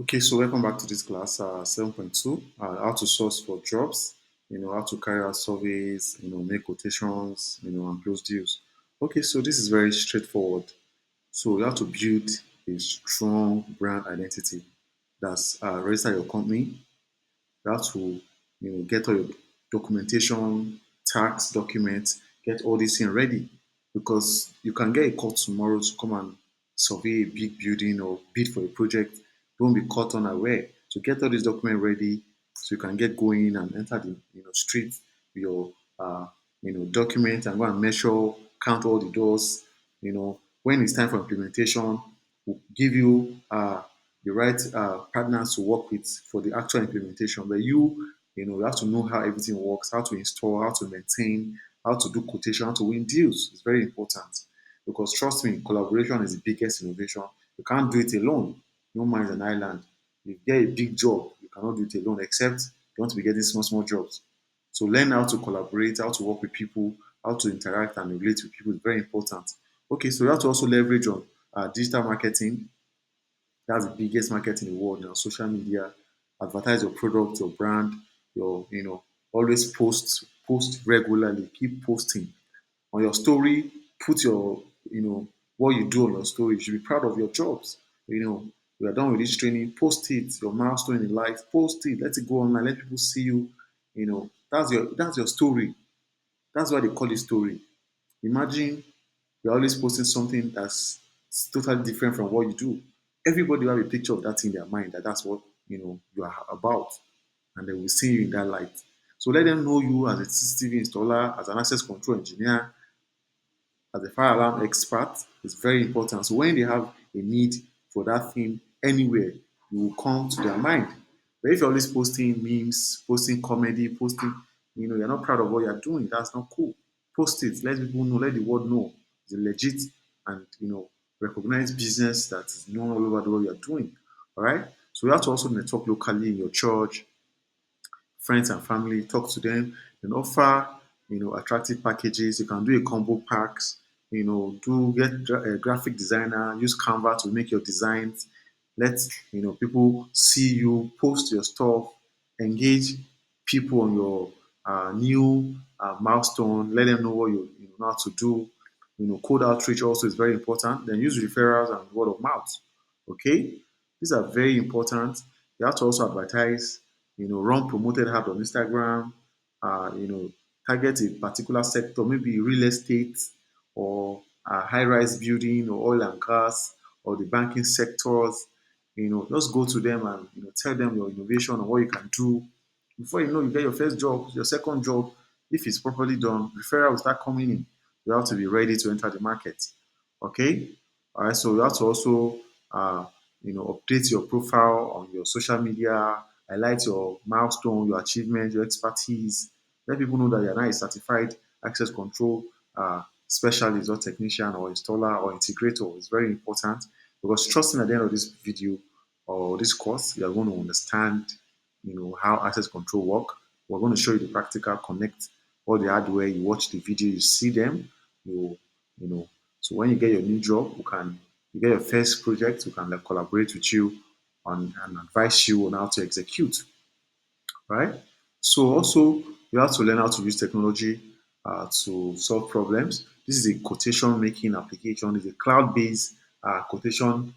Okay, so welcome back to this class, 7.2, how to source for jobs, how to carry out surveys, make quotations, and close deals. Okay, so this is very straightforward. So you have to build a strong brand identity. That's register your company. You have to, get all your documentation, tax documents, get all this thing ready because you can get a call tomorrow to come and survey a big building or bid for a project. Don't be caught unaware. So get all this document ready so you can get going and enter the street with your document and go and measure, count all the doors. When it's time for implementation, we'll give you the right partners to work with for the actual implementation. But you have to know how everything works, how to install, how to maintain, how to do quotation, how to win deals. It's very important because trust me, collaboration is the biggest innovation. You can't do it alone. No man is an island. You get a big job, you cannot do it alone, except you want to be getting small, small jobs. So learn how to collaborate, how to work with people, how to interact and relate with people is very important. Okay, so you have to also leverage on digital marketing. That's the biggest market in the world now. Social media, advertise your product, your brand, always post regularly, keep posting. On your story, put your, what you do on your story. You should be proud of your jobs. You are done with this training, post it, your milestone in life, post it, let it go online, let people see you. That's your story. That's why they call it story. Imagine you're always posting something that's totally different from what you do. Everybody will have a picture of that in their mind that that's what you are about, and they will see you in that light. So let them know you as a CCTV installer, as an access control engineer, as a fire alarm expert. It's very important. So when they have a need for that thing anywhere, you will come to their mind. But if you're always posting memes, posting comedy, posting, you're not proud of what you're doing, that's not cool. Post it, let people know, let the world know it's a legit and recognized business that is known all over the world you're doing. All right. So you have to also network locally in your church, friends and family, talk to them and offer, attractive packages. You can do a combo packs, do get a graphic designer, use Canva to make your designs. Let, people see you, post your stuff, engage people on your new milestone, let them know what you know how to do. Code outreach also is very important. Then use referrals and word of mouth. Okay, these are very important. You have to also advertise, run promoted ads on Instagram, target a particular sector, maybe real estate or high-rise building or oil and gas or the banking sectors. Just go to them and tell them your innovation and what you can do. Before you know, you get your first job, your second job. If it's properly done, referral will start coming in. You have to be ready to enter the market. Okay. All right. So you have to also, update your profile on your social media, highlight your milestone, your achievement, your expertise. Let people know that you're not a certified access control specialist or technician or installer or integrator. It's very important because trusting at the end of this video or this course, you're going to understand, how access control work. We're going to show you the practical connect all the hardware. You watch the video, you see them, you you know. So when you get your new job, you get your first project, we can like collaborate with you on and advise you on how to execute, right? So also you have to learn how to use technology to solve problems. This is a quotation making application. It's a cloud-based quotation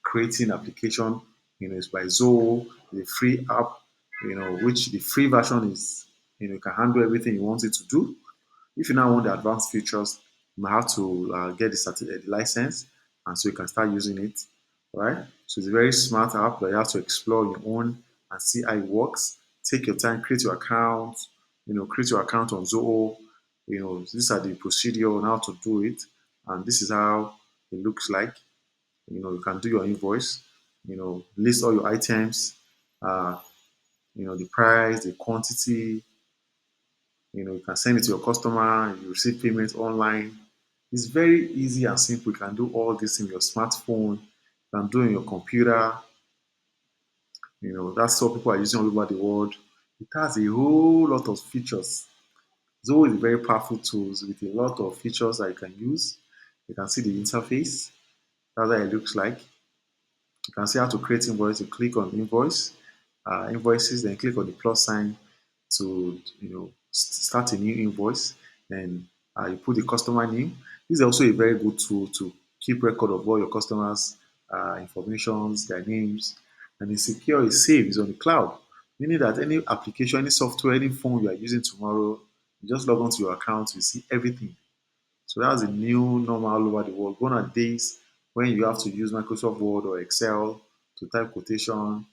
creating application. It's by Zoho, the free app. Which the free version is, you can handle everything you want it to do. If you now want the advanced features, you might have to get the license, and so you can start using it, right? So it's a very smart app that you have to explore your own and see how it works. Take your time, create your account, create your account on Zoho. These are the procedure on how to do it, and this is how it looks like. You can do your invoice, list all your items, uh, the price, the quantity, you can send it to your customer, you receive payment online. It's very easy and simple. You can do all this in your smartphone, you can do it in your computer. That's what people are using all over the world. It has a whole lot of features. Zoho is a very powerful tool with a lot of features that you can use. You can see the interface. That's how it looks like. You can see how to create invoice. You click on invoices, then click on the plus sign to start a new invoice. Then you put the customer name. This is also a very good tool to keep record of all your customers' informations, their names, and it's secure, it's safe, it's on the cloud. Meaning that any application, any software, any phone you are using tomorrow, you just log onto your account, you see everything. So that's a new normal all over the world. Gone are days when you have to use Microsoft Word or Excel to type quotation,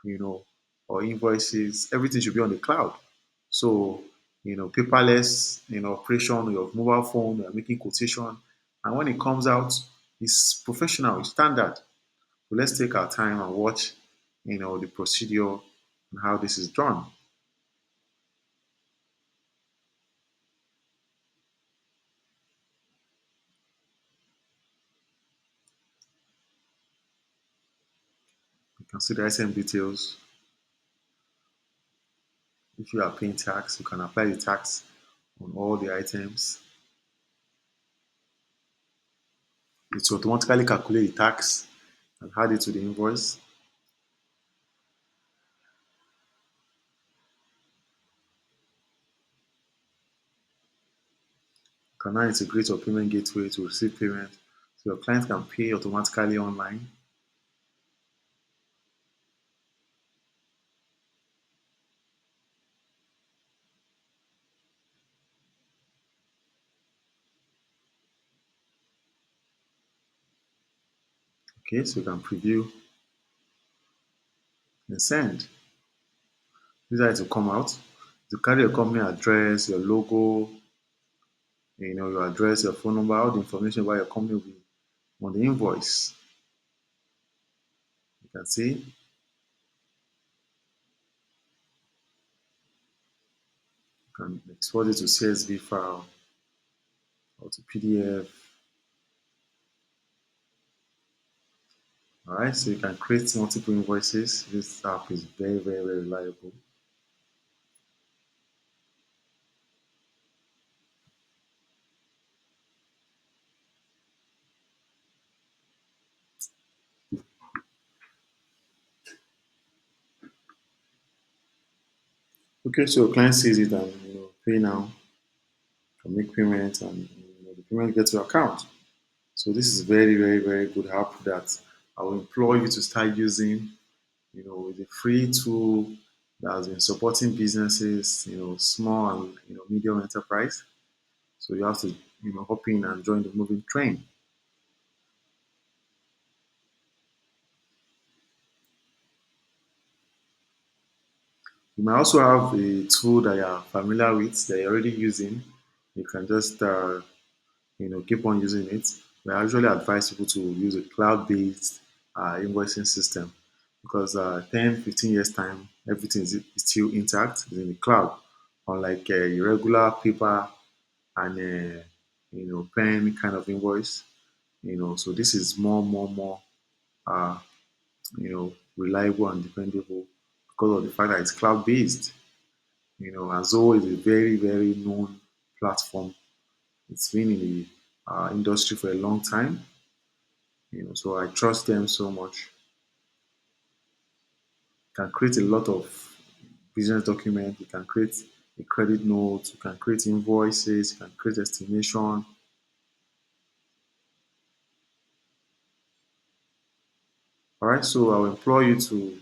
you know, or invoices. Everything should be on the cloud. So, paperless, operation, your mobile phone, you're making quotation. And when it comes out, it's professional, it's standard. So let's take our time and watch, the procedure and how this is done. You can see the SM details. If you are paying tax, you can apply the tax on all the items. It will automatically calculate the tax and add it to the invoice. You can now integrate your payment gateway to receive payment so your client can pay automatically online. Okay, so you can preview and send. This is how it will come out. To carry your company address, your logo, your address, your phone number, all the information about your company will be on the invoice. You can see, you can export it to CSV file or to PDF. All right, so you can create multiple invoices. This app is very, very, very reliable. Okay, so your client sees it and pay now, can make payment, and the payment gets to your account. So this is very, very, very good app that I will implore you to start using. With a free tool that has been supporting businesses, small and medium enterprise. So you have to hop in and join the moving train. You might also have a tool that you're familiar with that you're already using. You can just keep on using it. We actually advise people to use a cloud-based invoicing system because 10, 15 years time, everything is still intact, it's in the cloud, unlike irregular paper and pen kind of invoice. So this is more uh, reliable and dependable because of the fact that it's cloud-based. And Zoho is a very, very known platform. It's been in the industry for a long time. So I trust them so much. You can create a lot of business documents. You can create a credit note. You can create invoices. You can create estimation. All right. So I will implore you to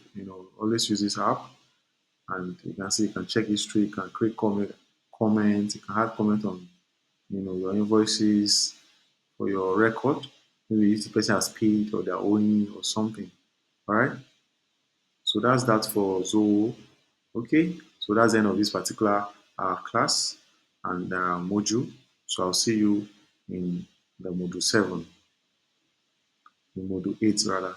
always use this app, and you can see you can check history. You can create comment. You can add comment on your invoices for your record. Maybe if the person has paid or they're owing or something. All right. So that's that for Zoho. Okay, so that's the end of this particular class and module. So I'll see you in the module 7, in module 8 rather.